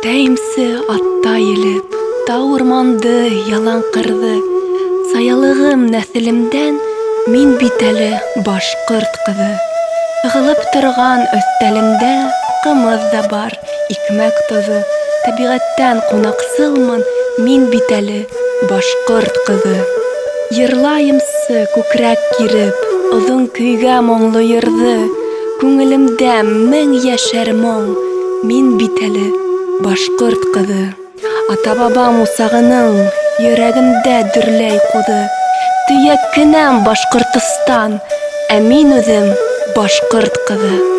Көтәйемсе атта елеп, тау-урманды, яланкырды. Саялыгым нәселемдән мин бит әле башкорт кызы. Ығылып торган өстәлемдә кымыз да бар, икмәк тозы. Табигатьтән кунаксылмын, мин бит әле башкорт кызы. Йырлайымсы күкрәк киреп, озын көйгә моңлы йырды. Күңелемдә мең яшәр моң, мин бит әле башкорт кызы. Ата-бабам усагының йөрәгемдә дөрләй куды. Төяк кенәм Башкортстан, ә мин үзем башкорт кызы.